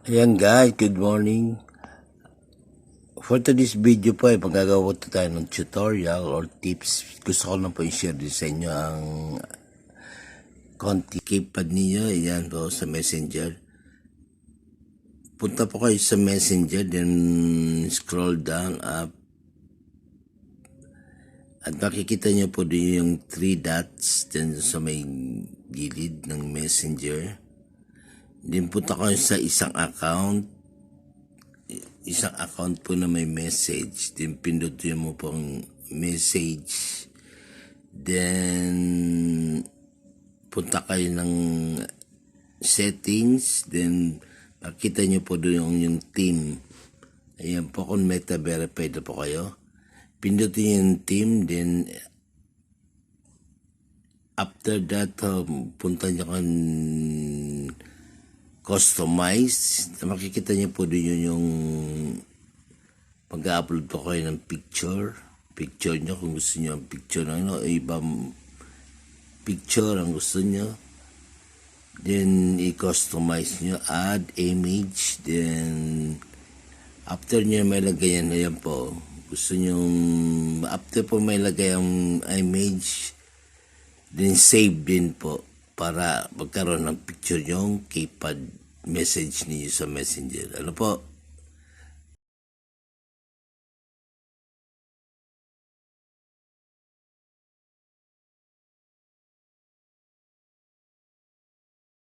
Ayan guys, good morning. For today's video po ay magagawa po tayo ng tutorial or tips. Gusto ko lang po i-share din sa inyo ang konti keypad niyo. Ayan po sa Messenger. Punta po kayo sa Messenger, then scroll down up. At makikita nyo po din yung 3 dots then sa may gilid ng Messenger. Then punta kayo sa isang account po na may message, then pindutin mo pong message, then punta kayo ng settings, then makita nyo po doon yung team. Ayan po, kung meta verified na po kayo, pindutin yung team, then after that punta nyo kang customize. Makikita niyo po din yun yung pag-upload po kayo ng picture nyo kung gusto nyo ang picture na ibang picture ang gusto nyo, then i-customize nyo, add image, then after nyo may lagay yan, ayan po, gusto nyo after po may lagay ang image, then save din po para magkaroon ng picture yung keypad message niyo sa Messenger. Ano po?